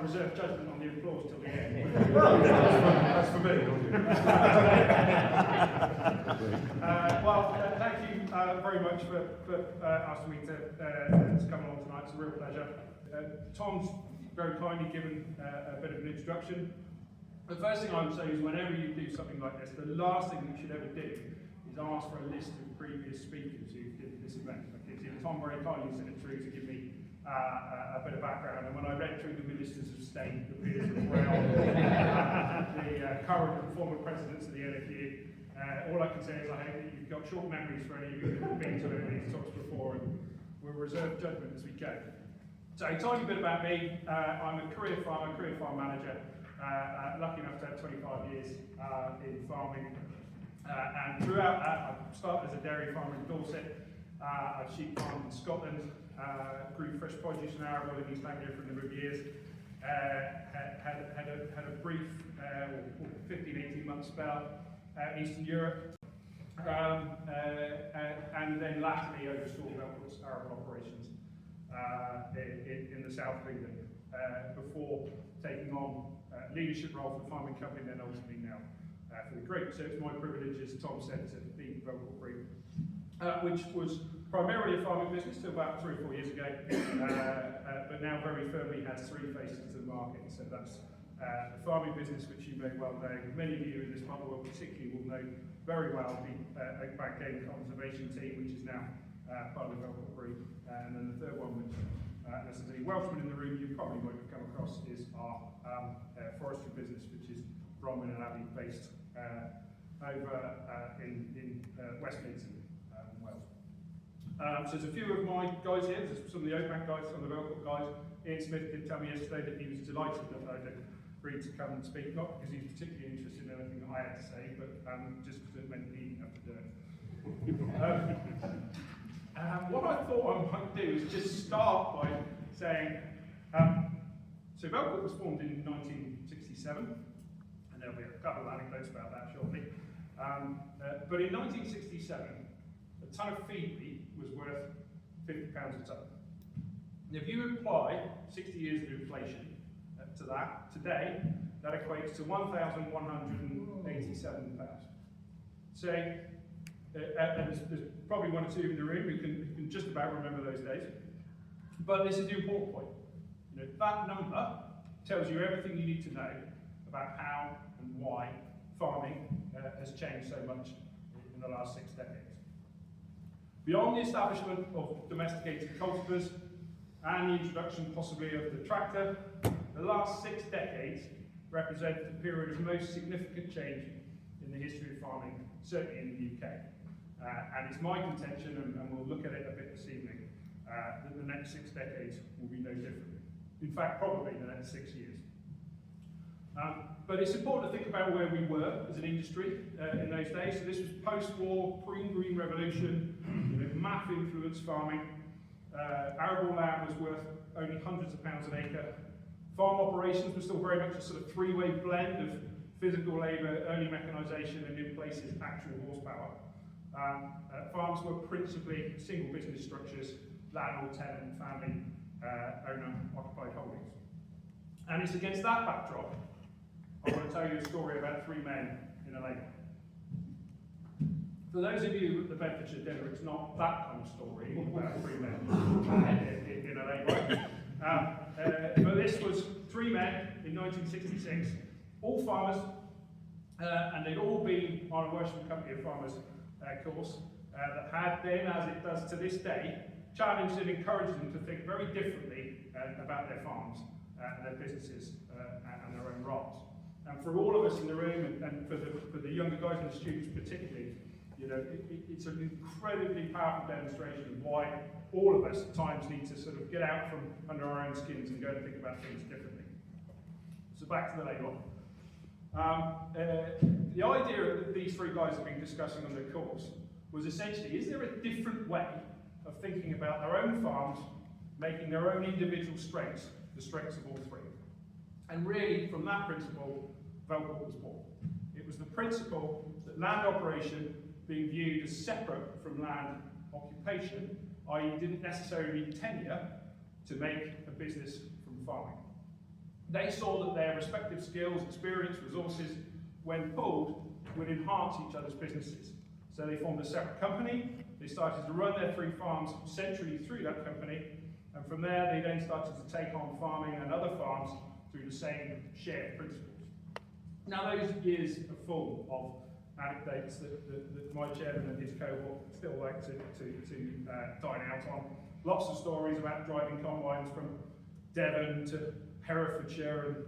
reserve judgment on the applause till the end. Well, that's for me, not you. Thank you very much for asking me to come along tonight. It's a real pleasure. Tom's very kindly given a bit of an introduction. The first thing I would say is whenever you do something like this, the last thing you should ever do is ask for a list of previous speakers who did this event. Tom very kindly sent it through to give me a bit of background, and when I read through the ministers of state, the peers of Brown, the current and former presidents of the NFU, all I can say is I hope that you've got short memories for any of you who have been to any of these talks before, and we'll reserve judgment as we go. So a tiny bit about me. I'm a career farm manager. Lucky enough to have 25 years in farming, and throughout that I started as a dairy farmer in Dorset. I've sheep farmed in Scotland, grew fresh produce in arable in East Anglia for a number of years, had a brief 15-18 month spell in Eastern Europe, and then latterly oversaw Velcourt's arable operations in the south of England before taking on leadership role for the farming company, then ultimately now for the group. So it's my privilege, as Tom said, to lead the Velcourt Group, which was primarily a farming business till about 3 or 4 years ago, but now very firmly has 3 faces to the market. So that's the farming business, which you may well know. Many of you in this part of the world particularly will know very well the Oakback Game Conservation Team, which is now part of the Velcourt Group. And then the third one, which there's a Welshman in the room you probably won't have come across, is our forestry business, which is Bromwell and Abbey, based over in West Midlands, Wales. So there's a few of my guys here. There's some of the Oakback guys, some of the Velcourt guys. Ian Smith did tell me yesterday that he was delighted that I'd agreed to come and speak, not because he's particularly interested in anything that I had to say, but just because it meant he didn't have to do it. What I thought I might do is just start by saying, so Velcourt was formed in 1967, and there'll be a couple of anecdotes about that shortly. But in 1967, a ton of feed wheat was worth £50 a tonne. If you apply 60 years of inflation to that, today, that equates to £1,187. So, there's probably 1 or 2 in the room who can just about remember those days. But this is the important point. You know, that number tells you everything you need to know about how and why farming has changed so much in the last 6 decades. Beyond the establishment of domesticated cultivars and the introduction possibly of the tractor, the last 6 decades represent the period of most significant change in the history of farming, certainly in the UK. And it's my contention, and we'll look at it a bit this evening, that the next 6 decades will be no different. In fact, probably the next 6 years. But it's important to think about where we were as an industry in those days. So this was post-war, pre-Green Revolution, MAF influenced farming. Arable land was worth only hundreds of pounds an acre. Farm operations were still very much a sort of 3-way blend of physical labour, early mechanisation, and in places actual horsepower. Farms were principally single business structures, landlord, tenant, family, owner, occupied holdings. And it's against that backdrop I want to tell you a story about 3 men in a lake. For those of you at the Bedfordshire dinner, it's not that kind of story about 3 men in a lake, right? But this was 3 men in 1966, all farmers, and they'd all been on a Welshman Company of Farmers course that had then, as it does to this day, challenged and encouraged them to think very differently about their farms and their businesses and their own roles. And for all of us in the room, and for the younger guys and the students particularly, it's an incredibly powerful demonstration of why all of us at times need to sort of get out from under our own skins and go and think about things differently. So back to the label. The idea that these 3 guys have been discussing on the course was essentially, is there a different way of thinking about their own farms, making their own individual strengths the strengths of all 3? And really, from that principle, Velcourt was born. It was the principle that land operation being viewed as separate from land occupation, i.e. didn't necessarily need tenure to make a business from farming. They saw that their respective skills, experience, resources, when pooled, would enhance each other's businesses. So they formed a separate company, they started to run their 3 farms centrally through that company, and from there they then started to take on farming and other farms through the same shared principles. Now those years are full of anecdotes that my chairman and his cohort still like to dine out on. Lots of stories about driving combines from Devon to Herefordshire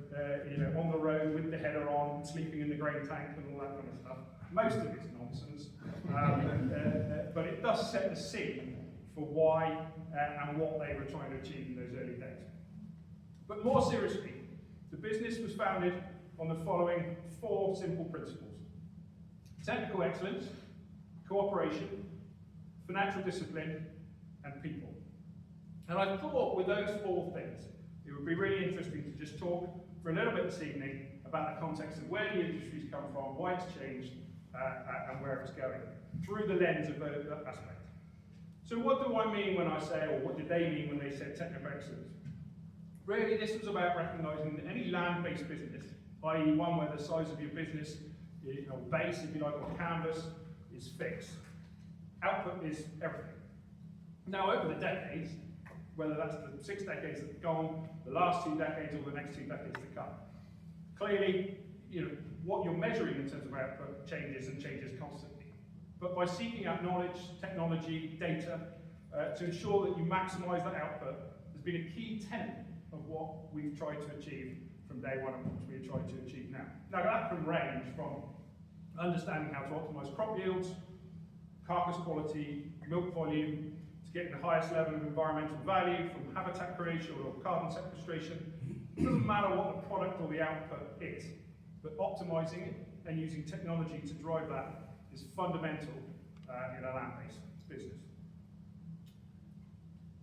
and on the road with the header on, sleeping in the grain tank and all that kind of stuff. Most of it's nonsense, but it does set the scene for why and what they were trying to achieve in those early days. But more seriously, the business was founded on the following 4 simple principles: technical excellence, cooperation, financial discipline, and people. And I thought with those 4 things, it would be really interesting to just talk for a little bit this evening about the context of where the industry's come from, why it's changed, and where it's going, through the lens of that aspect. So what do I mean when I say, or what did they mean when they said technical excellence? Really, this was about recognising that any land-based business, i.e. one where the size of your business, base, if you like, on canvas, is fixed. Output is everything. Now, over the decades, whether that's the 6 decades that have gone, the last 2 decades, or the next 2 decades to come, clearly, what you're measuring in terms of output changes and changes constantly. But by seeking out knowledge, technology, data, to ensure that you maximise that output, has been a key tenet of what we've tried to achieve from day one and what we're trying to achieve now. Now that can range from understanding how to optimise crop yields, carcass quality, milk volume, to getting the highest level of environmental value from habitat creation or carbon sequestration. It doesn't matter what the product or the output is, but optimising it and using technology to drive that is fundamental in a land-based business.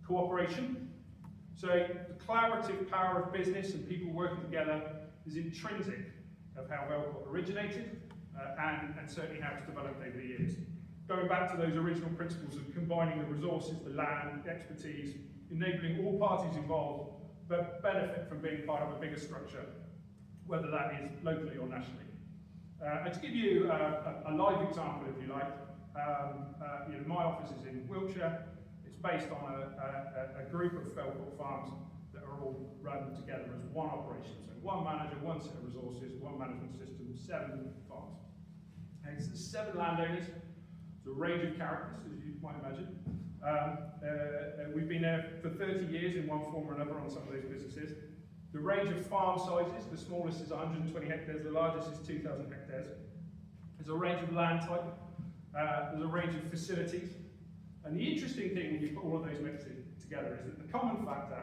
Cooperation. So the collaborative power of business and people working together is intrinsic of how Velcourt originated and certainly how it's developed over the years. Going back to those original principles of combining the resources, the land, the expertise, enabling all parties involved but benefit from being part of a bigger structure, whether that is locally or nationally. And to give you a live example, if you like, my office is in Wiltshire. It's based on a group of Velcourt farms that are all run together as one operation. So one manager, one set of resources, one management system, 7 farms. And it's 7 landowners. It's a range of characters, as you might imagine. We've been there for 30 years in one form or another on some of those businesses. The range of farm sizes, the smallest is 120 hectares, the largest is 2,000 hectares. There's a range of land type, there's a range of facilities. And the interesting thing when you put all of those mixes together is that the common factor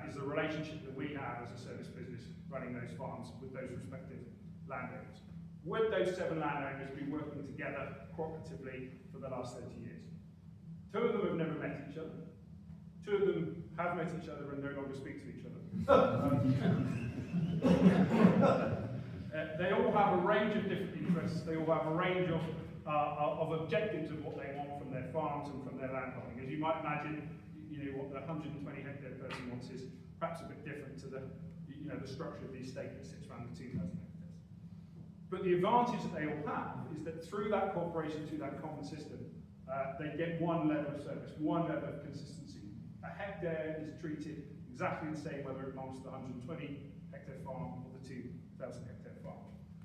is the relationship that we have as a service business running those farms with those respective landowners. Would those 7 landowners be working together cooperatively for the last 30 years? 2 of them have never met each other. 2 of them have met each other and no longer speak to each other. They all have a range of different interests. They all have a range of objectives of what they want from their farms and from their landholding. As you might imagine, what the 120 hectare person wants is perhaps a bit different to the structure of the estate that sits around the 2,000 hectares. But the advantage that they all have is that through that cooperation, through that common system, they get one level of service, one level of consistency. A hectare is treated exactly the same whether it belongs to the 120 hectare farm or the 2,000 hectare farm.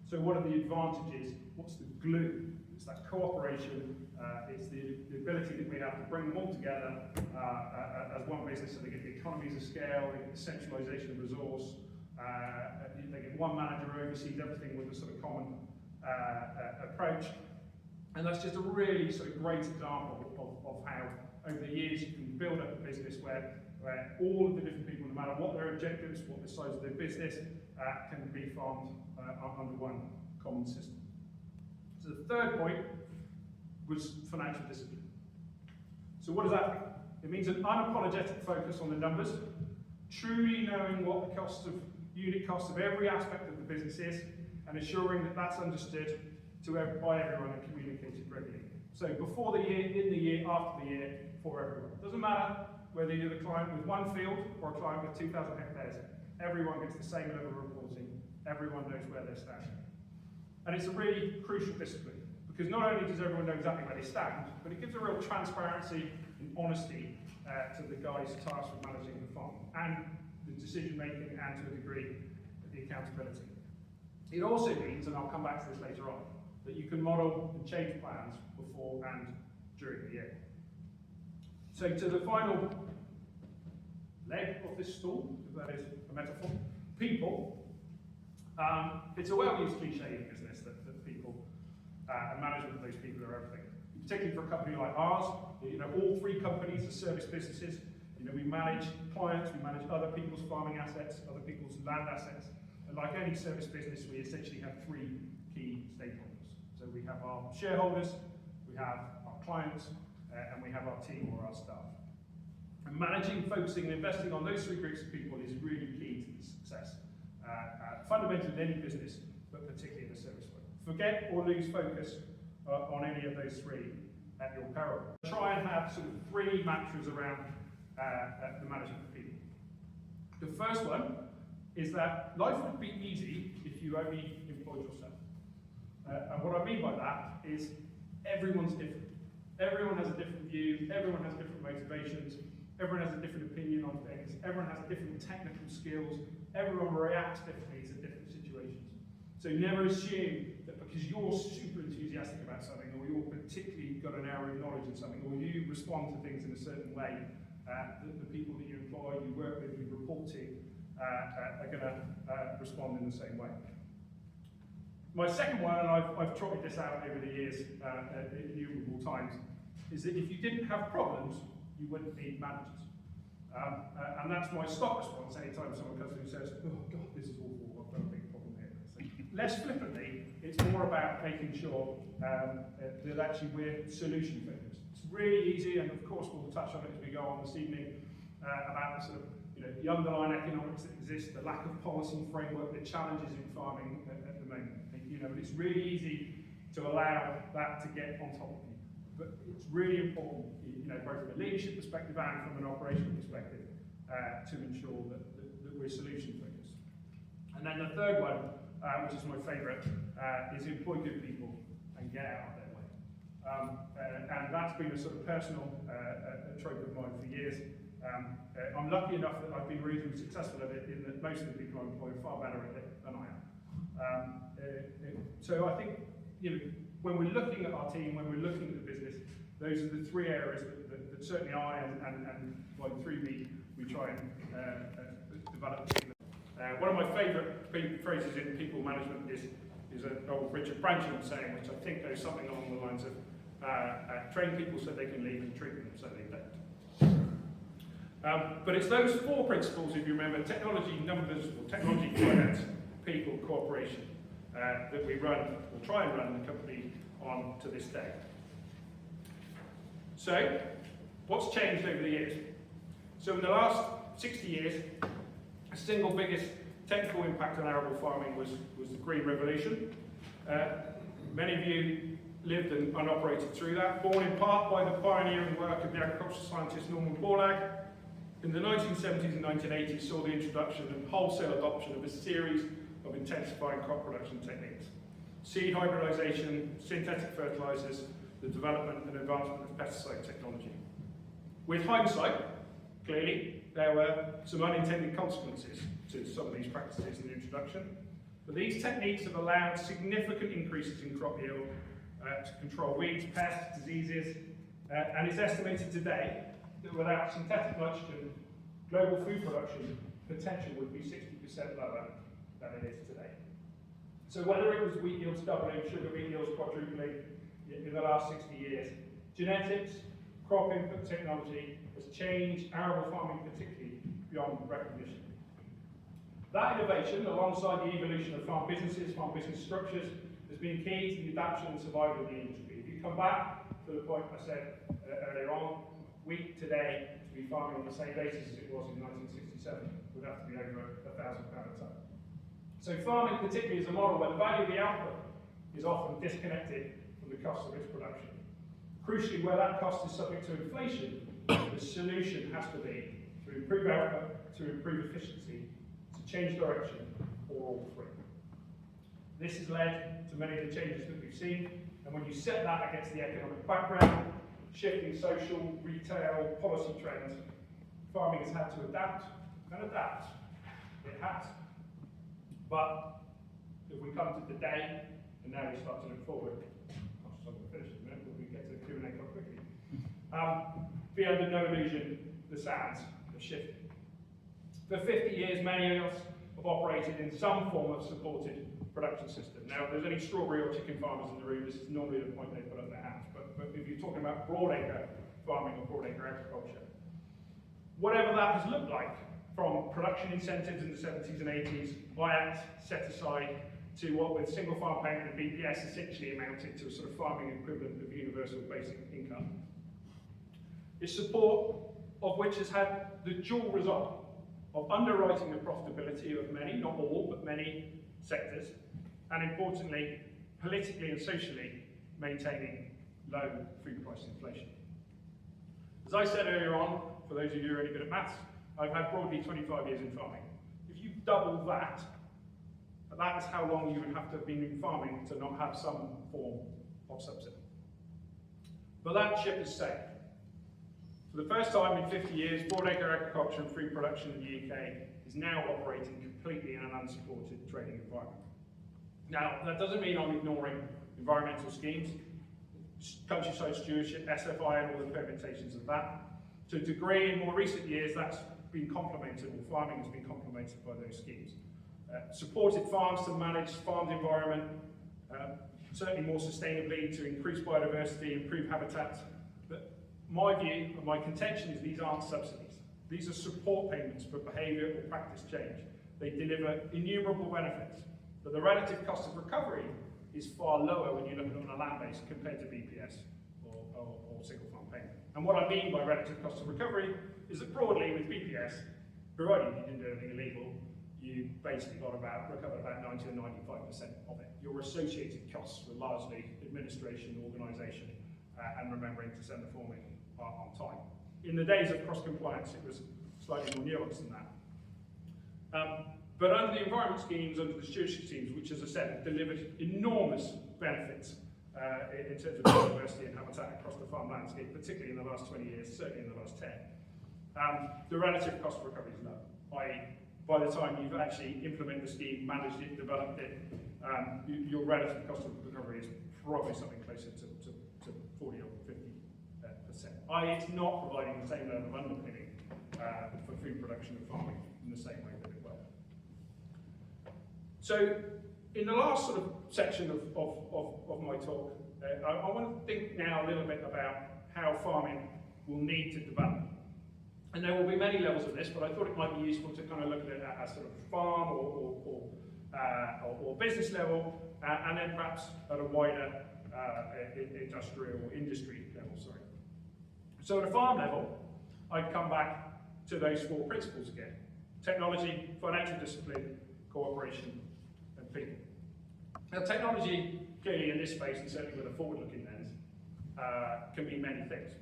So what are the advantages? What's the glue? It's that cooperation, it's the ability that we have to bring them all together as one business, so they get the economies of scale, they get the centralisation of resource, they get one manager who oversees everything with a sort of common approach. And that's just a really sort of great example of how over the years you can build up a business where all of the different people, no matter what their objectives, what the size of their business, can be farmed under one common system. So the third point was financial discipline. So what does that mean? It means an unapologetic focus on the numbers, truly knowing what the unit cost of every aspect of the business is, and ensuring that that's understood by everyone and communicated regularly. So before the year, in the year, after the year, for everyone. It doesn't matter whether you're the client with 1 field or a client with 2,000 hectares. Everyone gets the same level of reporting, everyone knows where they're standing. And it's a really crucial discipline, because not only does everyone know exactly where they stand, but it gives a real transparency and honesty to the guys tasked with managing the farm, and the decision making, and to a degree, the accountability. It also means, and I'll come back to this later on, that you can model and change plans before and during the year. So to the final leg of this stool, if that is a metaphor, people. It's a well-used cliche in business that people and management of those people are everything. Particularly for a company like ours, all three companies are service businesses. We manage clients, we manage other people's farming assets, other people's land assets, and like any service business, we essentially have three key stakeholders. So we have our shareholders, we have our clients, and we have our team or our staff. And managing, focusing, and investing on those three groups of people is really key to the success. Fundamentally in any business, but particularly in the service world. Forget or lose focus on any of those three at your peril. Try and have sort of three mantras around the management of people. The first one is that life would be easy if you only employed yourself. And what I mean by that is everyone's different. Everyone has a different view, everyone has different motivations, everyone has a different opinion on things, everyone has different technical skills, everyone reacts differently to different situations. So never assume that because you're super enthusiastic about something, or you're particularly got an area of knowledge in something, or you respond to things in a certain way, that the people that you employ, you work with, you report to, are going to respond in the same way. My second one, and I've trotted this out over the years innumerable times, is that if you didn't have problems, you wouldn't need managers. And that's my stock response anytime someone comes to me and says, oh God, this is awful, I've got a big problem here. So, less flippantly, it's more about making sure that actually we're solution focused. It's really easy, and of course we'll touch on it as we go on this evening, about the sort of the underlying economics that exist, the lack of policy framework, the challenges in farming at the moment. But it's really easy to allow that to get on top of you. But it's really important, both from a leadership perspective and from an operational perspective, to ensure that we're solution focused. And then the third one, which is my favourite, is employ good people and get out of their way. And that's been a sort of personal trope of mine for years. I'm lucky enough that I've been reasonably successful at it, in that most of the people I employ are far better at it than I am. So I think, when we're looking at our team, when we're looking at the business, those are the three areas that certainly I and like 3B, we try and develop. One of my favourite phrases in people management is an old Richard Branson saying, which I think goes something along the lines of train people so they can leave and treat them so they don't. But it's those four principles, if you remember: technology, numbers, or technology, finance, people, cooperation, that we run, or try and run the company on to this day. So, what's changed over the years? So in the last 60 years, the single biggest technical impact on arable farming was the Green Revolution. Many of you lived and operated through that, born in part by the pioneering work of the agricultural scientist Norman Borlaug. In the 1970s and 1980s saw the introduction and wholesale adoption of a series of intensifying crop production techniques. Seed hybridization, synthetic fertilizers, the development and advancement of pesticide technology. With hindsight, clearly, there were some unintended consequences to some of these practices in the introduction, but these techniques have allowed significant increases in crop yield to control weeds, pests, diseases, and it's estimated today that without synthetic nitrogen, global food production potential would be 60% lower than it is today. So whether it was wheat yields doubling, sugar beet yields quadrupling in the last 60 years, genetics, crop input technology has changed arable farming particularly beyond recognition. That innovation, alongside the evolution of farm businesses, farm business structures, has been key to the adaptation and survival of the industry. If you come back to the point I said earlier on, wheat today, to be farming on the same basis as it was in 1967, would have to be over £1,000 a tonne. So farming particularly is a model where the value of the output is often disconnected from the cost of its production. Crucially, where that cost is subject to inflation, the solution has to be to improve output, to improve efficiency, to to change direction, or all three. This has led to many of the changes that we've seen, and when you set that against the economic background, shifting social, retail, policy trends, farming has had to adapt and adapt. It has. But if we come to today, and now we start to look forward, I'm going to finish in a minute, but we get to Q&A quite quickly. Be under no illusion, the sands have shifted. For 50 years, many of us have operated in some form of supported production system. Now, if there's any strawberry or chicken farmers in the room, this is normally the point they put up their hands. But if you're talking about broadacre farming or broadacre agriculture, whatever that has looked like, from production incentives in the 70s and 80s, IACs set aside, to what with single farm payment and BPS essentially amounted to a sort of farming equivalent of universal basic income, is support of which has had the dual result of underwriting the profitability of many, not all, but many sectors, and importantly, politically and socially maintaining low food price inflation. As I said earlier on, for those of you who are any good at maths, I've had broadly 25 years in farming. If you double that, that is how long you would have to have been in farming to not have some form of subsidy. But that ship has sailed. For the first time in 50 years, broadacre agriculture and food production in the UK is now operating completely in an unsupported trading environment. Now, that doesn't mean I'm ignoring environmental schemes, countryside stewardship, SFI and all the permutations of that. To a degree, in more recent years, that's been complemented, or farming has been complemented by those schemes. Supported farms to manage farmed environment, certainly more sustainably, to increase biodiversity, improve habitats. But my view and my contention is these aren't subsidies. These are support payments for behaviour or practice change. They deliver innumerable benefits, but the relative cost of recovery is far lower when you look at it on a land base compared to BPS or single farm payment. And what I mean by relative cost of recovery is that broadly with BPS, provided you didn't do anything illegal, you basically recovered about 90 or 95% of it. Your associated costs were largely administration, organisation, and remembering to send the form in on time. In the days of cross-compliance, it was slightly more nuanced than that. But under the environment schemes, under the stewardship schemes, which, as I said, have delivered enormous benefits in terms of biodiversity and habitat across the farm landscape, particularly in the last 20 years, certainly in the last 10, the relative cost of recovery is low, i.e., by the time you've actually implemented the scheme, managed it, developed it, your relative cost of recovery is probably something closer to 40 or 50%. I.e., it's not providing the same level of underpinning for food production and farming in the same way that it was. So, in the last sort of section of my talk, I want to think now a little bit about how farming will need to develop. And there will be many levels of this, but I thought it might be useful to kind of look at it at a sort of farm or business level, and then perhaps at a wider industrial or industry level, sorry. So at a farm level, I'd come back to those four principles again: technology, financial discipline, cooperation, and people. Now technology, clearly in this space, and certainly with a forward-looking lens, can mean many things.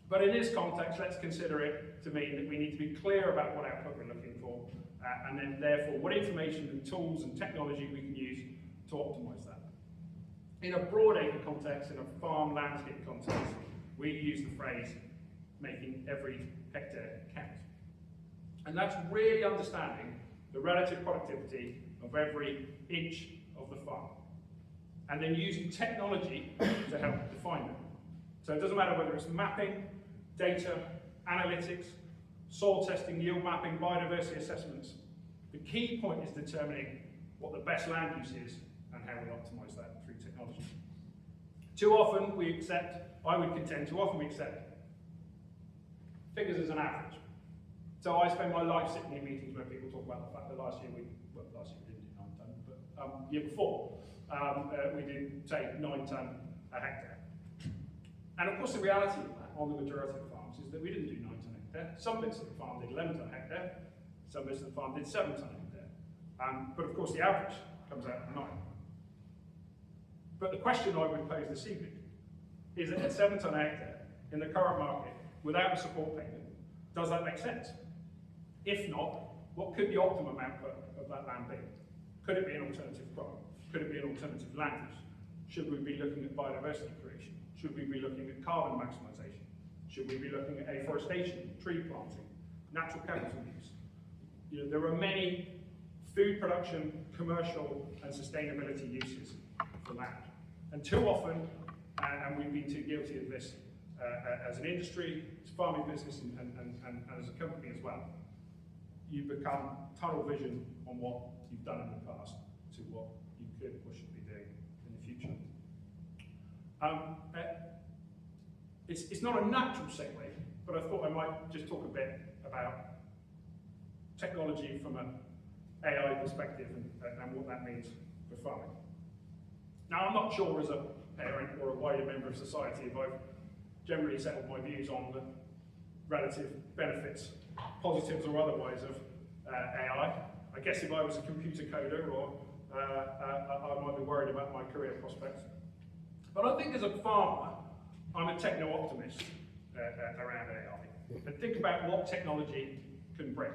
But in this context, let's consider it to mean that we need to be clear about what output we're looking for, and then therefore what information and tools and technology we can use to optimise that. In a broadacre context, in a farm landscape context, we use the phrase, making every hectare count. And that's really understanding the relative productivity of every inch of the farm, and then using technology to help define them. So it doesn't matter whether it's mapping, data, analytics, soil testing, yield mapping, biodiversity assessments. The key point is determining what the best land use is and how we optimise that through technology. Too often we accept, I would contend, figures as an average. So I spend my life sitting in meetings where people talk about the fact that last year we didn't do 9 tonne, but year before we did, say, 9 tonne a hectare. And of course the reality of that on the majority of farms is that we didn't do 9 tonne a hectare. Some bits of the farm did 11 tonne a hectare, some bits of the farm did 7 tonne a hectare. But of course the average comes out at 9. But the question I would pose this evening is that at 7 tonne a hectare, in the current market, without a support payment, does that make sense? If not, What could the optimum output of that land be? Could it be an alternative crop? Could it be an alternative land use? Should we be looking at biodiversity creation? Should we be looking at carbon maximisation? Should we be looking at afforestation, tree planting, natural capital use? You know, there are many food production, commercial and sustainability uses for land. And too often, and we've been too guilty of this as an industry, as a farming business and as a company as well, you become tunnel vision on what you've done in the past to what you could or should be doing in the future. It's not a natural segue, but I thought I might just talk a bit about technology from an AI perspective and what that means for farming. Now, I'm not sure as a parent or a wider member of society if I've generally settled my views on the relative benefits, positives or otherwise, of AI. I guess if I was a computer coder, or I might be worried about my career prospects. But I think as a farmer, I'm a techno-optimist around AI. And think about what technology can bring.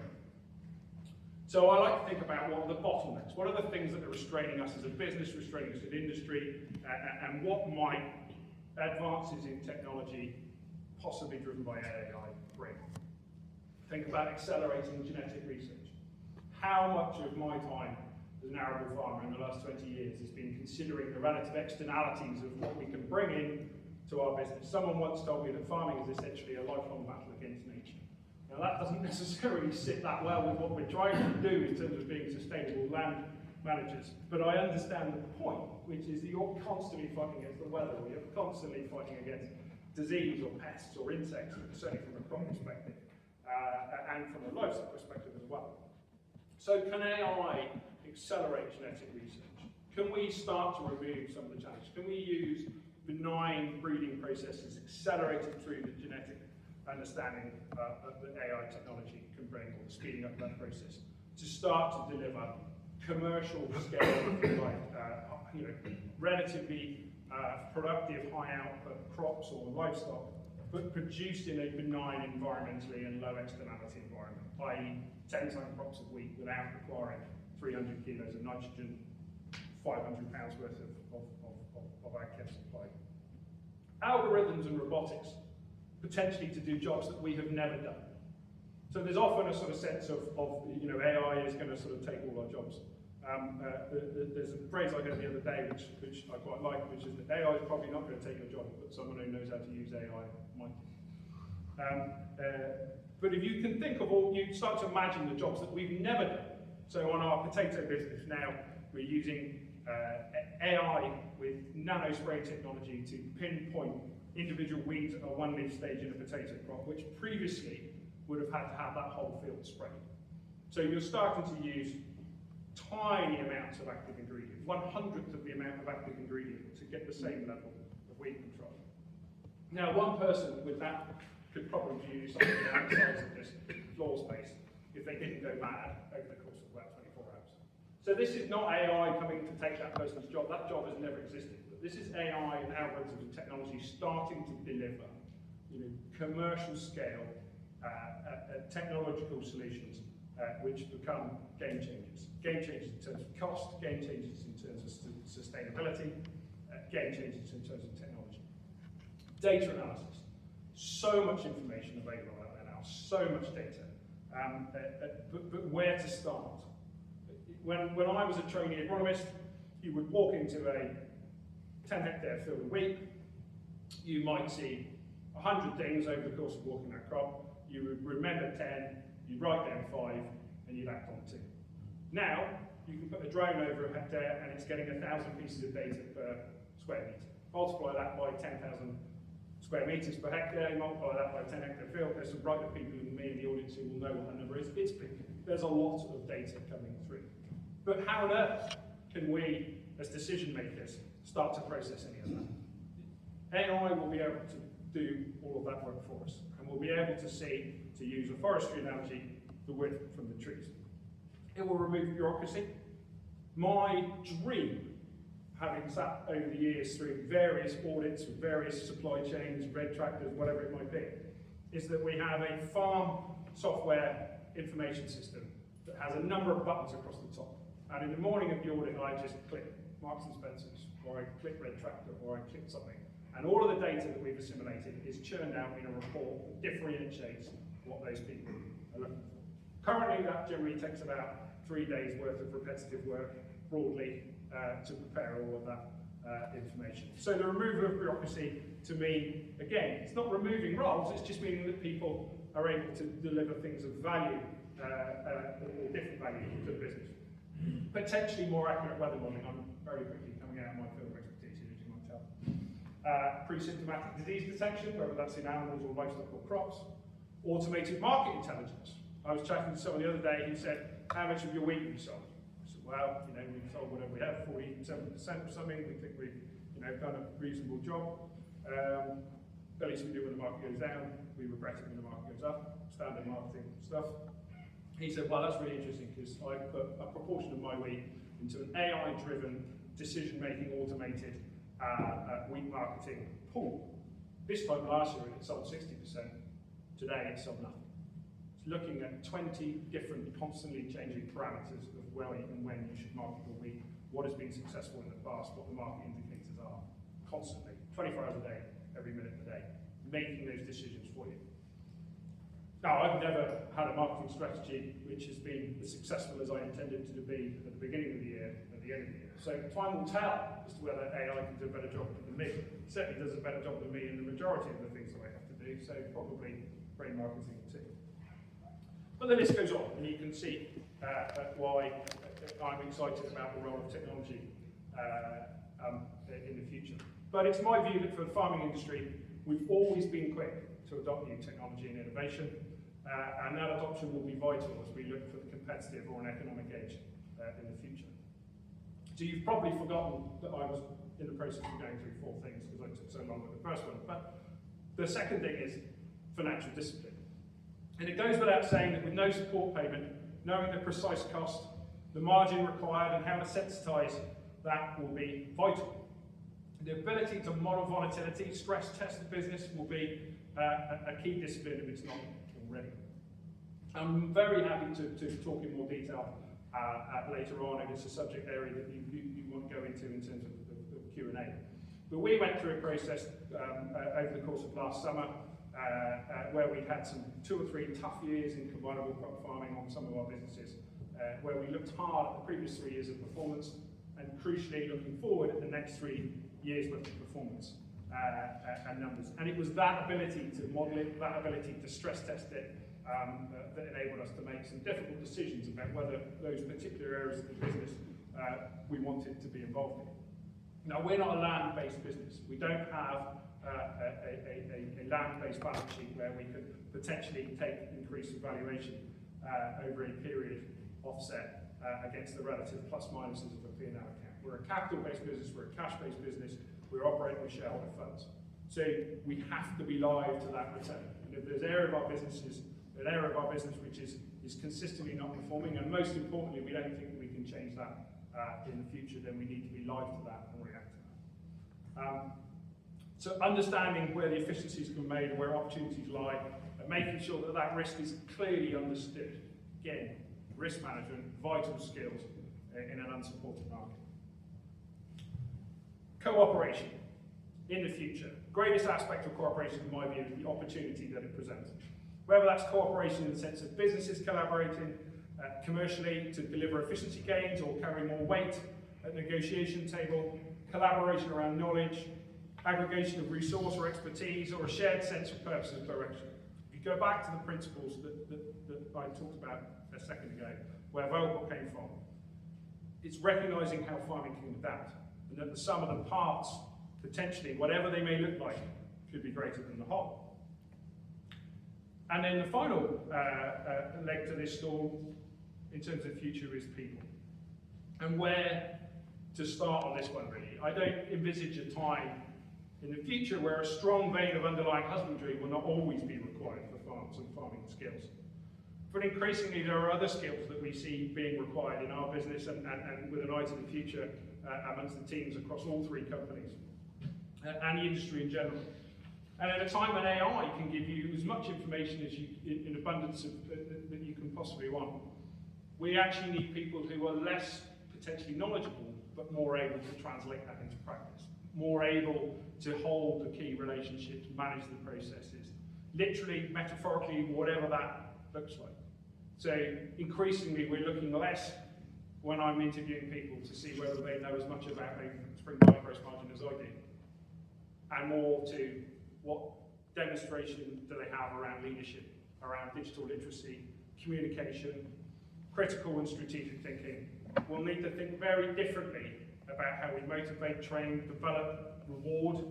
So I like to think about what are the bottlenecks, what are the things that are restraining us as a business, restraining us as an industry, and what might advances in technology, possibly driven by AI, bring. Think about accelerating genetic research. How much of my time as an arable farmer in the last 20 years has been considering the relative externalities of what we can bring in to our business? Someone once told me that farming is essentially a lifelong battle against nature. Now that doesn't necessarily sit that well with what we're trying to do in terms of being sustainable land managers, but I understand the point, which is that you're constantly fighting against the weather, or you're constantly fighting against disease or pests or insects, certainly from a crop perspective, and from a livestock perspective as well. So can AI accelerate genetic research? Can we start to remove some of the challenges? Can we use benign breeding processes accelerated through the genetic understanding that AI technology can bring, or speeding up that process, to start to deliver commercial scale, relatively productive, high output crops or livestock, but produced in a benign environmentally and low externality environment, i.e. 10-ton crops of wheat without requiring 300 kilos of nitrogen, 500 pounds worth of ag chem supply. Algorithms and robotics, potentially to do jobs that we have never done. So there's often a sort of sense of AI is going to sort of take all our jobs. There's a phrase I heard the other day which I quite like, which is that AI is probably not going to take your job, but someone who knows how to use AI might. But if you can think of you start to imagine the jobs that we've never done. So on our potato business now, we're using AI with nano spray technology to pinpoint individual weeds at a 1 leaf stage in a potato crop, which previously would have had to have that whole field sprayed. So you're starting to use tiny amounts of active ingredient, 1/100th of the amount of active ingredient to get the same level of weed control. Now, one person with that could probably use something outside of this floor space if they didn't go mad over the course of about 24 hours. So this is not AI coming to take that person's job. That job has never existed. But this is AI and algorithms and technology starting to deliver, commercial scale technological solutions which become game changers. Game changers in terms of cost, game changers in terms of sustainability, game changers in terms of technology. Data analysis. So much information available out there now, so much data. But where to start? When I was a trainee agronomist, you would walk into a 10-hectare field of wheat, you might see 100 things over the course of walking that crop, you would remember 10, you'd write down 5, and you'd act on 2. Now, you can put a drone over a hectare and it's getting 1,000 pieces of data per square metre. Multiply that by 10,000 square metres per hectare, multiply that by a 10-hectare field, there's some brighter people than me in the audience who will know what that number is. It's big. There's a lot of data coming through. But how on earth can we, as decision makers, start to process any of that? AI will be able to do all of that work for us, and we'll be able to see, to use a forestry analogy, the wood from the trees. It will remove bureaucracy. My dream, having sat over the years through various audits with various supply chains, red tractors, whatever it might be, is that we have a farm software information system that has a number of buttons across the top. And in the morning of the audit, I just click Marks and Spencer's, or I click Red Tractor, or I click something. And all of the data that we've assimilated is churned out in a report that differentiates what those people are looking for. Currently, that generally takes about 3 days worth of repetitive work, broadly, to prepare all of that information. So the removal of bureaucracy, to me, again, it's not removing roles, it's just meaning that people are able to deliver things of value, or different value to the business. Potentially more accurate weather modelling. I'm very quickly coming out of my field of expertise, as you might tell. Pre-symptomatic disease detection, whether that's in animals or livestock or crops. Automated market intelligence. I was chatting to someone the other day who said, how much of your wheat have you sold? I said, well, we've sold whatever we have, 47% or something. We think we've done a reasonable job. At least we do when the market goes down. We regret it when the market goes up. Standard marketing stuff. He said, well, that's really interesting because I put a proportion of my wheat into an AI-driven, decision-making, automated wheat marketing pool. This time last year, it sold 60%. Today, it sold nothing. It's looking at 20 different, constantly changing parameters of where and when you should market your wheat, what has been successful in the past, what the market indicators are, constantly, 24 hours a day, every minute of the day, making those decisions for you. Now, I've never had a marketing strategy which has been as successful as I intended it to be at the beginning of the year, at the end of the year. So time will tell as to whether AI can do a better job than me. It certainly does a better job than me in the majority of the things that I have to do, so probably brain marketing too. But the list goes on, and you can see why I'm excited about the role of technology in the future. But it's my view that for the farming industry, we've always been quick to adopt new technology and innovation, and that adoption will be vital as we look for the competitive or an economic edge in the future. So you've probably forgotten that I was in the process of going through 4 things because I took so long with the first one, but the second thing is financial discipline. And it goes without saying that with no support payment, knowing the precise cost, the margin required and how to sensitise that will be vital. The ability to model volatility, stress test the business will be a key discipline if it's not already. I'm very happy to talk in more detail later on if it's a subject area that you want to go into in terms of Q&A. But we went through a process over the course of last summer where we had some 2 or 3 tough years in combinable crop farming on some of our businesses, where we looked hard at the previous 3 years of performance and crucially looking forward at the next 3 years worth of performance and numbers. And it was that ability to model it, that ability to stress test it, that enabled us to make some difficult decisions about whether those particular areas of the business we wanted to be involved in. Now, we're not a land-based business. We don't have a land-based balance sheet where we could potentially take increased valuation over a period offset against the relative plus minuses of a P&L account. We're a capital-based business, we're a cash-based business, we're operating with shareholder funds. So we have to be live to that return. And if there's an area of our business which is consistently not performing, and most importantly, we don't think we can change that in the future, then we need to be live to that and react to that. So understanding where the efficiencies can be made and where opportunities lie, and making sure that that risk is clearly understood. Again, risk management, vital skills in an unsupported market. Cooperation in the future. Greatest aspect of cooperation, in my view, is the opportunity that it presents. Whether that's cooperation in the sense of businesses collaborating commercially to deliver efficiency gains or carry more weight at the negotiation table, collaboration around knowledge, aggregation of resource or expertise, or a shared sense of purpose and direction. If you go back to the principles that I talked about a second ago, where Velcourt came from, it's recognising how farming can adapt, and that the sum of the parts, potentially, whatever they may look like, should be greater than the whole. And then the final leg to this stool, in terms of the future, is people. And where to start on this one, really. I don't envisage a time in the future where a strong vein of underlying husbandry will not always be required for farms and farming skills. But increasingly, there are other skills that we see being required in our business and with an eye to the future amongst the teams across all 3 companies and the industry in general. And at a time when AI can give you as much information as you, in abundance that you can possibly want, We actually need people who are less potentially knowledgeable, but more able to translate that into practice, more able to hold the key relationships, manage the processes, literally, metaphorically, whatever that looks like. So increasingly, we're looking less when I'm interviewing people to see whether they know as much about spring buying gross margin as I do, and more to what demonstration do they have around leadership, around digital literacy, communication, critical and strategic thinking. We'll need to think very differently about how we motivate, train, develop, reward,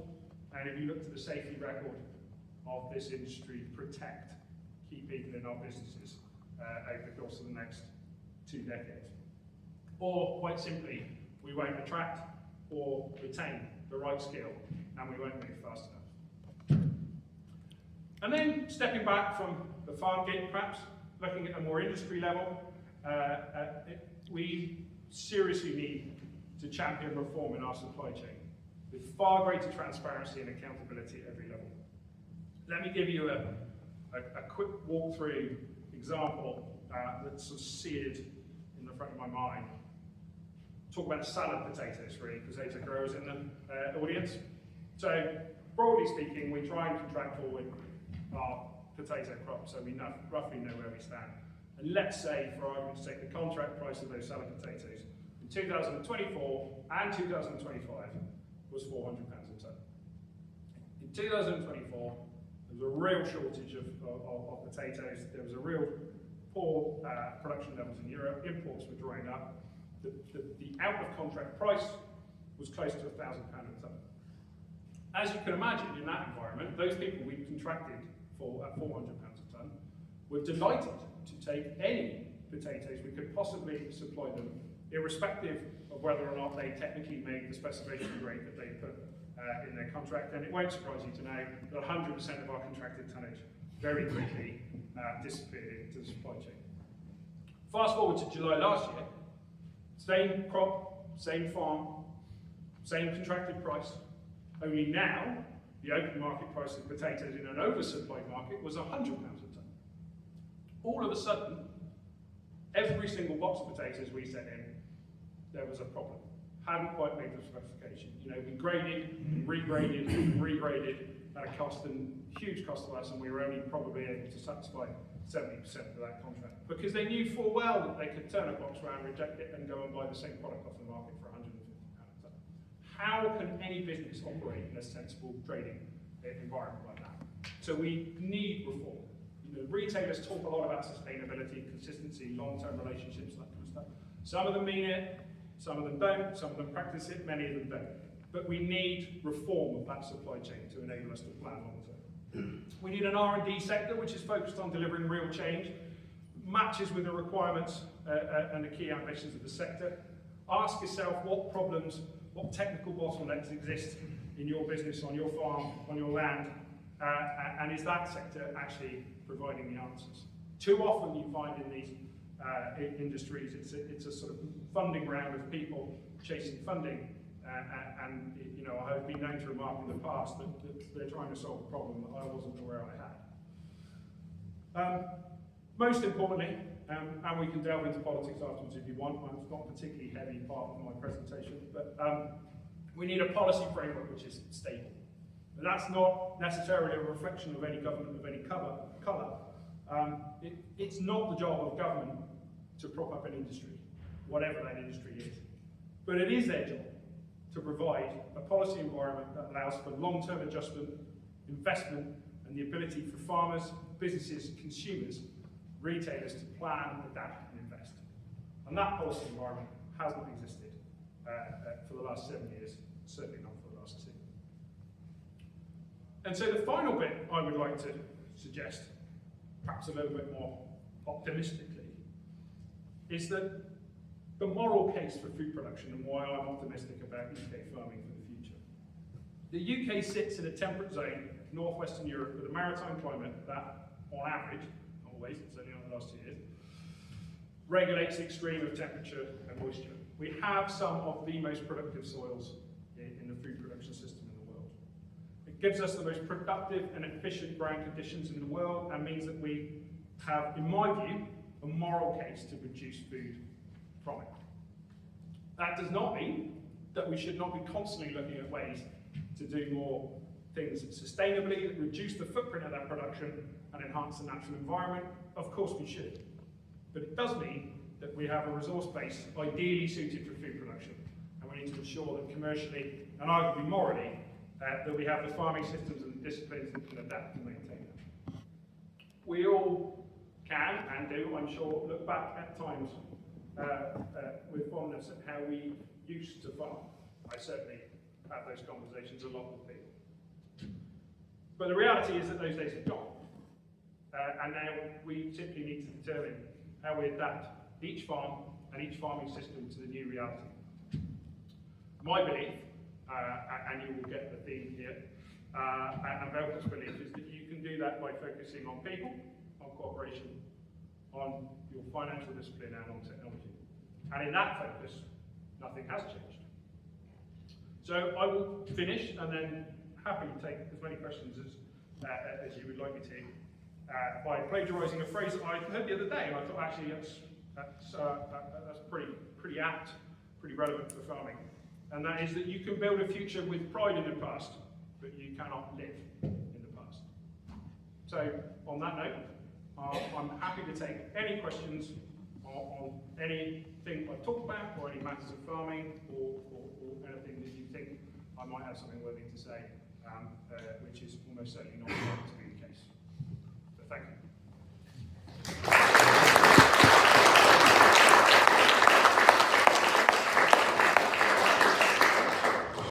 and if you look to the safety record of this industry, protect key people in our businesses over the course of the next 2 decades. Or, quite simply, we won't attract or retain the right skill, and we won't move fast enough. And then, stepping back from the farm gate, perhaps, looking at a more industry level, we seriously need to champion reform in our supply chain with far greater transparency and accountability at every level. Let me give you a quick walkthrough example that's sort of seared in the front of my mind. Talk about salad potatoes, really, potato growers in the audience. So, broadly speaking, we try and contract forward our potato crop so we roughly know where we stand. And let's say, for argument's sake, the contract price of those salad potatoes in 2024 and 2025 was £400 a tonne. In 2024, there was a real shortage of potatoes. There was a real poor production levels in Europe. Imports were drying up. The out-of-contract price was close to £1,000 a tonne. As you can imagine, in that environment, those people we contracted for at £400 a tonne were delighted to take any potatoes we could possibly supply them, irrespective of whether or not they technically made the specification grade that they put in their contract. And it won't surprise you to know that 100% of our contracted tonnage very quickly disappeared into the supply chain. Fast forward to July last year, same crop, same farm, same contracted price, only now the open market price of potatoes in an oversupplied market was £100 a tonne. All of a sudden, every single box of potatoes we sent in, there was a problem. Hadn't quite made the specification. You know, we graded, regraded, regraded at a cost and huge cost to us, and we were only probably able to satisfy 70% of that contract because they knew full well that they could turn a box around, reject it, and go and buy the same product off the market for £150 a tonne. How can any business operate in a sensible trading environment like that? So we need reform. You know, retailers talk a lot about sustainability, consistency, long-term relationships, that kind of stuff. Some of them mean it, some of them don't, some of them practice it, many of them don't. But we need reform of that supply chain to enable us to plan long-term. We need an R&D sector which is focused on delivering real change, matches with the requirements and the key ambitions of the sector. Ask yourself what problems, what technical bottlenecks exist in your business, on your farm, on your land, and is that sector actually providing the answers? Too often you find in these industries it's a sort of funding round of people chasing funding, and you know, I have been known to remark in the past that they're trying to solve a problem that I wasn't aware I had. Most importantly, and we can delve into politics afterwards if you want, it's not a particularly heavy part of my presentation, but we need a policy framework which is stable. And that's not necessarily a reflection of any government of any colour. It's not the job of government to prop up an industry, whatever that industry is. But it is their job to provide a policy environment that allows for long-term adjustment, investment, and the ability for farmers, businesses, consumers, retailers to plan, adapt, and invest. And that policy environment hasn't existed for the last 7 years, certainly not for the last 2. And so the final bit I would like to suggest, perhaps a little bit more optimistically, is that the moral case for food production and why I'm optimistic about UK farming for the future. The UK sits in a temperate zone, northwestern Europe, with a maritime climate that, on average, not always, it's only over the last 2 years, regulates the extreme of temperature and moisture. We have some of the most productive soils in the food production system in the world. It gives us the most productive and efficient growing conditions in the world and means that we have, in my view, a moral case to produce food from it. That does not mean that we should not be constantly looking at ways to do more things sustainably, that reduce the footprint of that production and enhance the natural environment. Of course we should. But it does mean that we have a resource base ideally suited for food production. And we need to ensure that commercially and arguably morally, that we have the farming systems and disciplines that can adapt and maintain that. We all can and do, I'm sure, look back at times with fondness at how we used to farm. I certainly have those conversations a lot with people. But the reality is that those days have gone. And now we simply need to determine how we adapt each farm and each farming system to the new reality. My belief, and you will get the theme here, and Velcourt's belief is that you can do that by focusing on people, on cooperation, on your financial discipline and on technology. And in that focus, nothing has changed. So I will finish and then happy to take as many questions as you would like me to by plagiarising a phrase that I heard the other day, and I thought actually that's pretty apt, pretty relevant for farming. And that is that you can build a future with pride in the past, but you cannot live in the past. So on that note, I'm happy to take any questions on anything I've talked about, or any matters of farming, or anything that you think I might have something worthy to say, which is almost certainly not